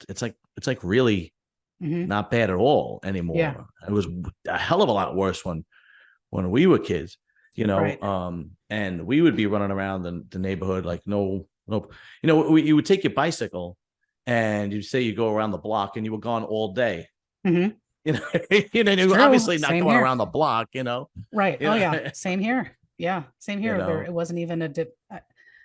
it's like really Hmm. not bad at all Yeah. anymore. It was a hell of a lot worse when we were kids, Right. and we would be running around the neighborhood like no, you would take your bicycle and you say you go around the block and you were gone all day. Hmm. You know, It's you're true. obviously not Same going here. around the block, you know, Right. you Oh know, yeah. Same here. Yeah. Same you here. There, know, it wasn't even a dip.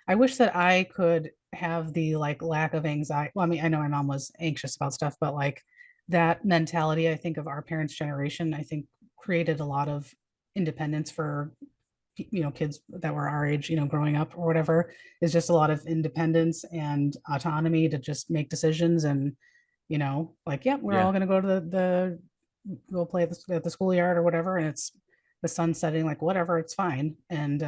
I wish that I could have the like lack of anxiety. Well, I mean, I know my mom was anxious about stuff, but like that mentality, I think of our parents' generation, I think created a lot of independence for kids that were our age, growing up or whatever, is just a lot of independence and autonomy to just make decisions. And like, yeah, we're yeah, all going to go to the go play at the schoolyard or whatever, and it's the sun setting, like whatever, it's fine. And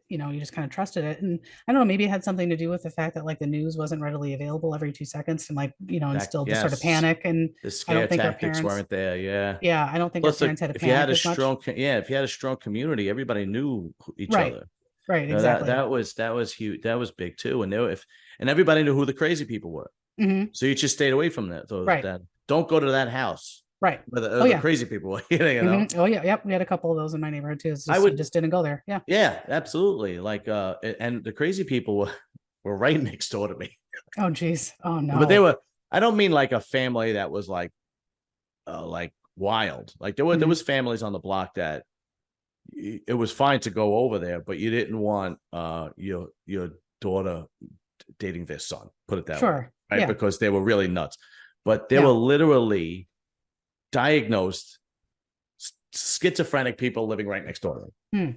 you just kind of trusted it. And I don't know, maybe it had something to do with the fact that like the news wasn't readily available every 2 seconds, and like instilled this sort of yes, panic. And the I scare don't think our tactics parents, weren't there. Yeah. yeah, I don't think our Plus, parents had to panic as much. if you had a strong community, everybody knew each Right. other. Right. That Exactly. that was huge. That was big too. And and everybody knew who the crazy people were. Hmm. So you just stayed away from that. Those Right. that don't go to that house Right. where Oh the yeah. crazy people were. Hmm. Oh yeah. Yep. We had a couple of those in my neighborhood too. It's I just, you would, just didn't go there. Yeah. yeah, absolutely. Like and the crazy people were right next door to me. Oh geez. Oh But they no. were. I don't mean like a family that was like wild. Like there Hmm. was families on the block that it was fine to go over there, but you didn't want your daughter dating their son. Put it that way, Sure. right? Yeah. Because they were really nuts. But they were Yeah. literally diagnosed schizophrenic people living right next door to them. Hmm.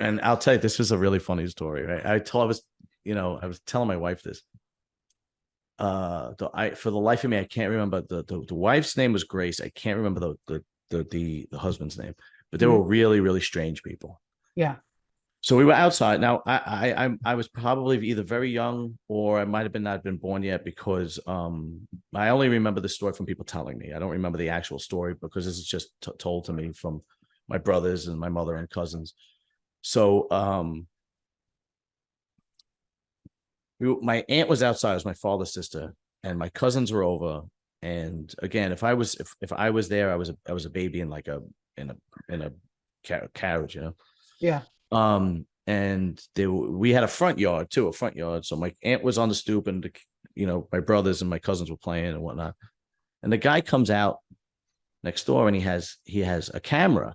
And I'll tell you, this was a really funny story, right? I was telling my wife this. For the life of me, I can't remember the wife's name was Grace. I can't remember the husband's name, but they Hmm. were really, really strange people. Yeah. So we were outside. Now I was probably either very young or I might have been not been born yet because I only remember the story from people telling me. I don't remember the actual story because this is just told to me from my brothers and my mother and cousins. So my aunt was outside, it was my father's sister, and my cousins were over. And again, if I was there, I was a baby in like in a in a carriage, you know. Yeah. And we had a front yard too, a front yard. So my aunt was on the stoop, and my brothers and my cousins were playing and whatnot. And the guy comes out next door, and he has a camera,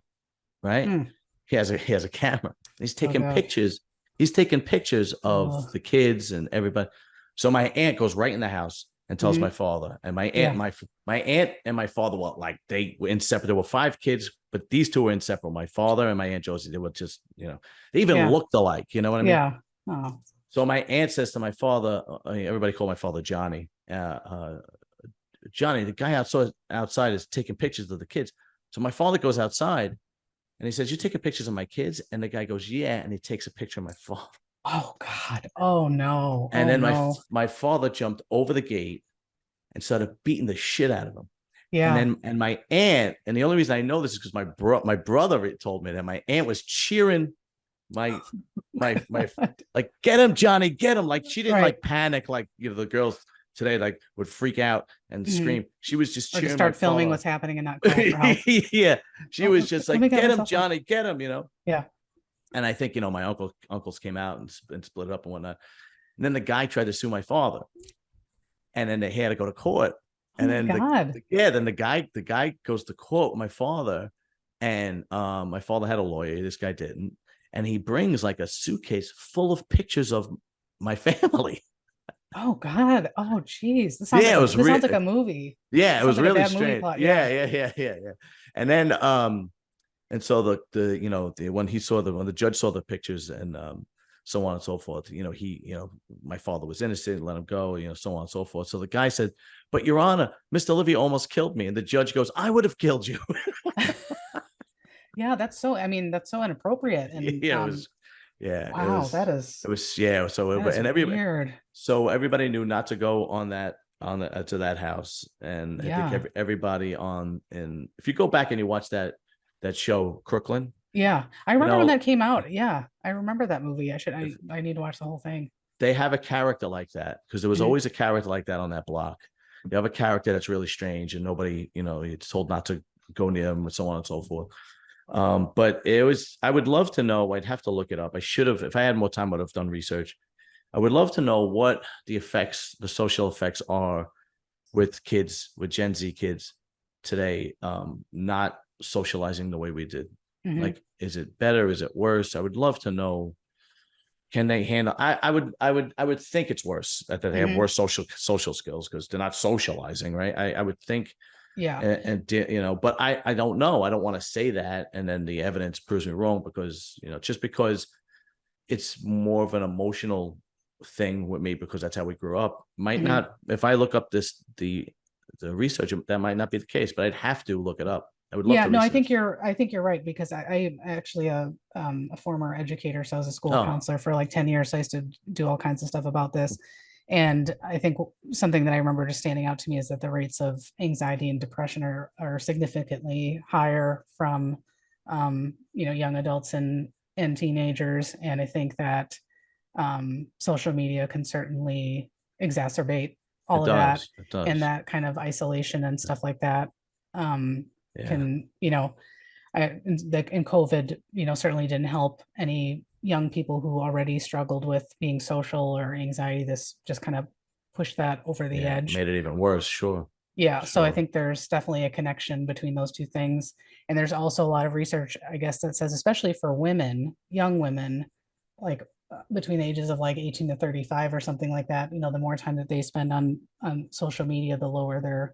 right? Hmm. He has a camera. He's Oh taking God. pictures. He's taking pictures of Oh. the kids and everybody. So my aunt goes right in the house and tells my Hmm. father. And Yeah. my aunt and my father were like they were inseparable. There were five kids, but these two were inseparable. My father and my aunt Josie, they were just they even Yeah. looked alike. You know what I mean? Yeah. Oh. So my aunt says to my father, everybody called my father Johnny. Johnny, the guy outside is taking pictures of the kids. So my father goes outside and he says, "You taking pictures of my kids?" And the guy goes, "Yeah." And he takes a picture of my father. Oh God. Oh no. And Oh then no. my father jumped over the gate and started beating the shit out of him. Yeah. And my aunt, and the only reason I know this is because my brother told me that my aunt was cheering my my God. like, "Get him, Johnny, get him." Like she didn't Right. like panic like the girls today like would freak out and Hmm. scream. She was just Or just cheering my start filming father. what's happening and not call for help. Yeah, she Oh, was just let me like, get "Get my him, cell phone. Johnny, get him." Yeah. And I think my uncles came out and split it up and whatnot. And then the guy tried to sue my father, and then they had to go to court. Oh And my then God. then the guy goes to court with my father, and my father had a lawyer. This guy didn't, and he brings like a suitcase full of pictures of my family. Oh God. Oh geez. Yeah, it was This sounds real. like a movie. Yeah, it This sounds was like a really bad movie strange. plot. Yeah, Yeah. yeah. And then and so when he saw when the judge saw the pictures and so on and so forth, my father was innocent, let him go, so on and so forth. So the guy said, "But Your Honor, Mr. Olivia almost killed me." And the judge goes, "I would have killed you." Yeah, I mean, that's so inappropriate. And Yeah, it was, yeah, wow, it was, yeah. So that is weird. so everybody knew not to go on to that house. And I think Yeah. everybody and if you go back and you watch that show Crooklyn, Yeah. I you remember when know, that came out. Yeah. I remember that movie. I need to watch the whole thing. they have a character like that because there was Mhm. always a character like that on that block. You have a character that's really strange and nobody, it's told not to go near him and so on and so forth. But I would love to know. I'd have to look it up. I should have, if I had more time, I would have done research. I would love to know what the social effects are with kids, with Gen Z kids today, not socializing the way we did. Mhm. Like, is it better? Is it worse? I would love to know. Can they handle? I would think it's worse that they have Mhm. worse social skills because they're not socializing, right? I would think, Yeah. but I don't know. I don't want to say that, and then the evidence proves me wrong because just because it's more of an emotional thing with me because that's how we grew up. Might Mhm. not. If I look up the research, that might not be the case, but I'd have to look it up. I would love Yeah, to no, research. I think you're right because I am actually a former educator, so I was a school Oh, counselor for like 10 years. So I used to do all kinds of stuff about this. And I think something that I remember just standing out to me is that the rates of anxiety and depression are significantly higher from young adults and teenagers. And I think that social media can certainly exacerbate all it of that, does. It and does. that kind of isolation and stuff like that um, Yeah. can, and COVID, certainly didn't help any young people who already struggled with being social or anxiety. This just kind of pushed that over the Yeah. edge. Made it even worse. Sure. Yeah, so I Sure. think there's definitely a connection between those two things. And there's also a lot of research, I guess, that says, especially for women, young women, like between the ages of like 18 to 35 or something like that, the more time that they spend on social media, the lower their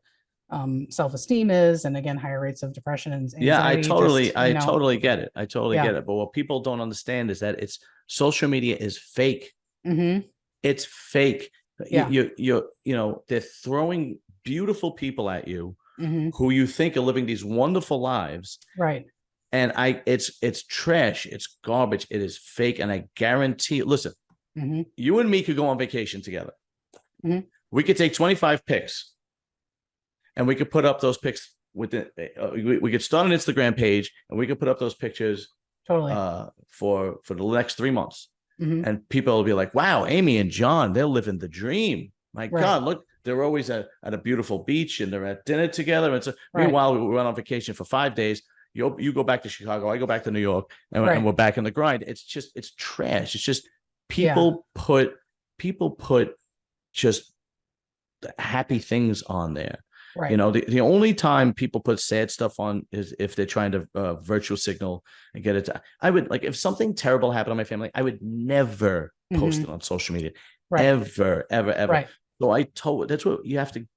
self-esteem is, and again, higher rates of depression and Yeah, anxiety, just, I totally get it. I totally yeah. get it. But what people don't understand is that it's social media is fake. Hmm. It's fake. Yeah. They're throwing beautiful people at you Hmm. who you think are living these wonderful lives, Right. And it's trash, it's garbage, it is fake, and I guarantee. Listen, you and me could go on vacation together. We could take 25 pics, and we could put up those pics within. We could start an Instagram page, and we could put up those pictures Totally. For the next 3 months, and people will be like, "Wow, Amy and John, they're living the dream. My God, look, they're always at a beautiful beach, and they're at dinner together." And so, meanwhile, we went on vacation for 5 days. You go back to Chicago, I go back to New York, and we're back in the grind. It's trash. It's just people put just happy things on there. Right. You know, the only time people put sad stuff on is if they're trying to virtual signal and get it. I would, like, if something terrible happened to my family, I would never post it on social media, ever. Right. So that's what you have to.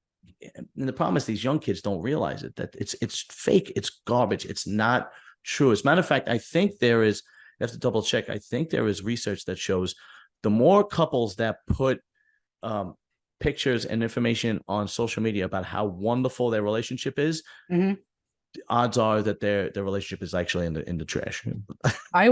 And the problem is these young kids don't realize it, that it's fake, it's garbage, it's not true. As a matter of fact, I think there is, you have to double check, I think there is research that shows the more couples that put pictures and information on social media about how wonderful their relationship is, the odds are that their relationship is actually in the trash. I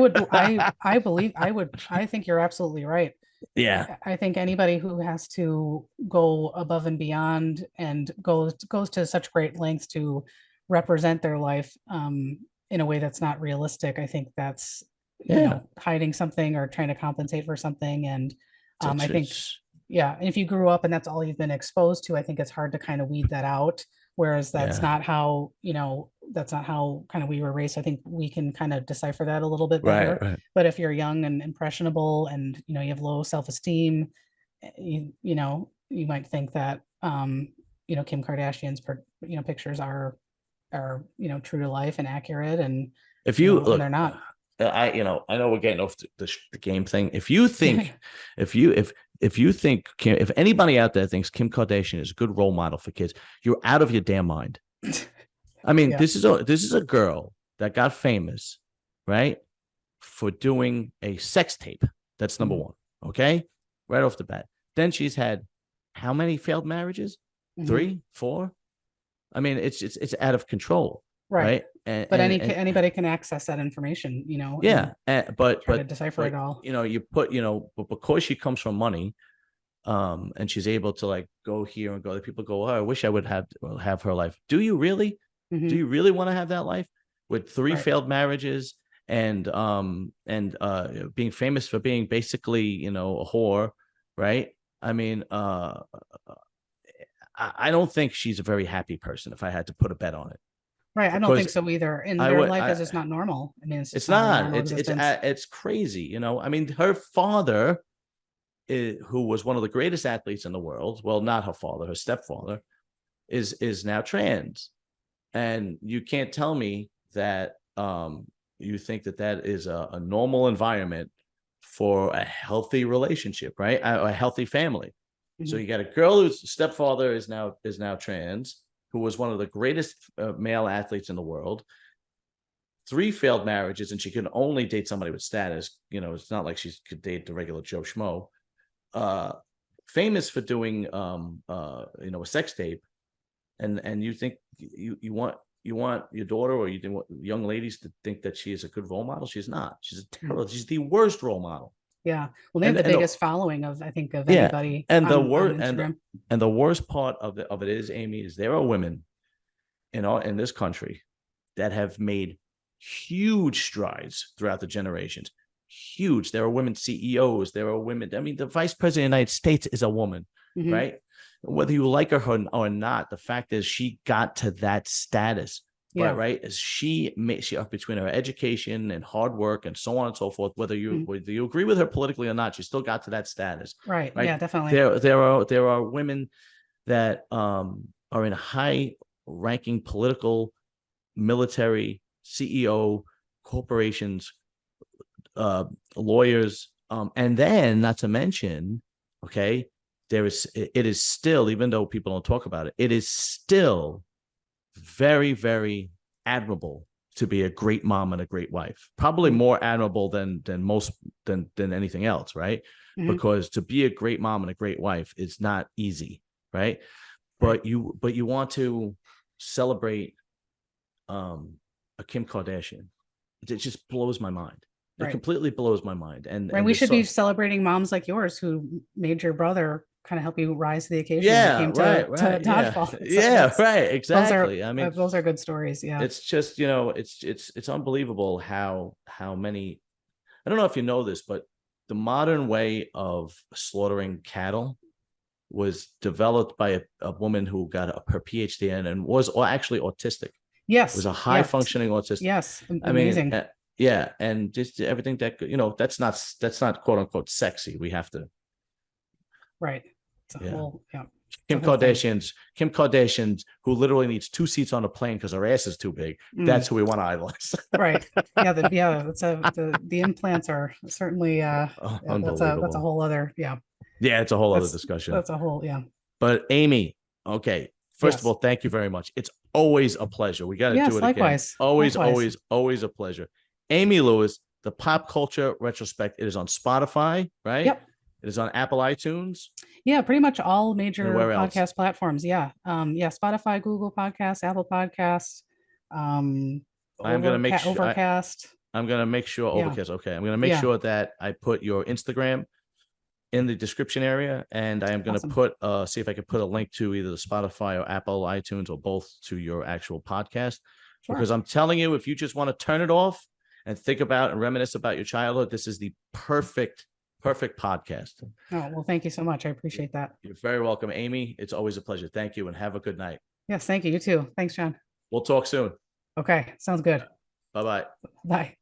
think you're absolutely right. Yeah. I think anybody who has to go above and beyond and goes to such great lengths to represent their life in a way that's not realistic, I think that's, you know, hiding something or trying to compensate for something. And I think, and if you grew up and that's all you've been exposed to, I think it's hard to kind of weed that out. Whereas that's not how, you know, that's not how kind of we were raised. I think we can kind of decipher that a little bit better. Right. But if you're young and impressionable and, you know, you have low self-esteem, you know, you might think that, you know, Kim Kardashian's, you know, pictures are, you know, true to life and accurate. And if you look, and they're not. I know we're getting off the game thing. If you think, if you think if anybody out there thinks Kim Kardashian is a good role model for kids, you're out of your damn mind. I mean, this is a girl that got famous, right, for doing a sex tape. That's number one. Okay, right off the bat. Then she's had how many failed marriages? 3, 4. I mean, it's out of control. Right. But anybody can access that information, you know. But try to decipher it all. You know, you put, you know, but because she comes from money, and she's able to like go here and go, people go, oh, I wish I would have her life. Do you really? Do you really want to have that life with 3 failed marriages and being famous for being basically, you know, a whore, right? I mean, I don't think she's a very happy person, if I had to put a bet on it. Right. I don't think so either. And their life is just not normal. I mean, it's not. It's crazy. You know, I mean, her father, who was one of the greatest athletes in the world, well, not her father, her stepfather, is now trans. And you can't tell me that you think that is a normal environment for a healthy relationship, right? A healthy family. So you got a girl whose stepfather is now trans, who was one of the greatest male athletes in the world, 3 failed marriages, and she can only date somebody with status. You know, it's not like she could date the regular Joe Schmo. Famous for doing, you know, a sex tape, and you think you want your daughter or you want young ladies to think that she is a good role model? She's not. She's she's the worst role model. Yeah. Well, they have the biggest following of anybody. And the worst part of it is, Amy, is there are women in this country that have made huge strides throughout the generations. Huge. There are women CEOs. There are women. I mean, the vice president of the United States is a woman, right? Whether you like her or not, the fact is she got to that status. Right, as she between her education and hard work and so on and so forth, whether you agree with her politically or not, she still got to that status. Right. Yeah, definitely. There are women that are in high ranking political, military, CEO, corporations, lawyers, and then not to mention, okay, it is still, even though people don't talk about it, it is still very, very admirable to be a great mom and a great wife. Probably more admirable than anything else, right? Because to be a great mom and a great wife is not easy, right? But you want to celebrate a Kim Kardashian. it just blows my mind. It Right. completely blows my mind. Right. And We this should be song, celebrating moms like yours who made your brother kind of help you rise to the occasion when it yeah, came right, to right, yeah, dodgeball. So yeah, right, exactly. I mean, those are good stories. Yeah. it's just, you know, it's unbelievable how many. I don't know if you know this, but the modern way of slaughtering cattle was developed by a woman who got her PhD in and was actually autistic. Was Yes. a high Yeah. functioning autistic. Yes. I mean, Amazing. yeah, and just everything that, you know, that's not quote unquote sexy. We have to, Right. It's a yeah. whole, yeah. It's a Kim whole thing. Kim Kardashian's, who literally needs 2 seats on a plane because her ass is too big. That's who we want to idolize. Right. Yeah. The implants are certainly, yeah, that's a Unbelievable. whole other, yeah. Yeah, it's a whole other discussion. That's a whole, yeah. But Amy, okay. First of Yes. all, thank you very much. It's always a pleasure. We got to do Yes. it again. Likewise. Always, Likewise. always, always a pleasure. Amy Lewis, the Pop Culture Retrospect. It is on Spotify, right? Yep. It is on Apple iTunes. Yeah, pretty much all And major where else? podcast platforms. Yeah. Yeah, Spotify, Google Podcasts, Apple Podcasts, I'm gonna make sure. Overcast. I'm gonna make sure Yeah. Overcast. Okay, I'm gonna make Yeah. sure that I put your Instagram in the description area, and I am gonna Awesome. put see if I can put a link to either the Spotify or Apple iTunes or both to your actual podcast. Sure. Because I'm telling you, if you just want to turn it off and think about and reminisce about your childhood, this is the perfect podcast. Oh, well, thank you so much. I appreciate that. You're very welcome, Amy. It's always a pleasure. Thank you, and have a good night. Yes, thank you. You too. Thanks, John. We'll talk soon. Okay, sounds good. Bye-bye. Bye.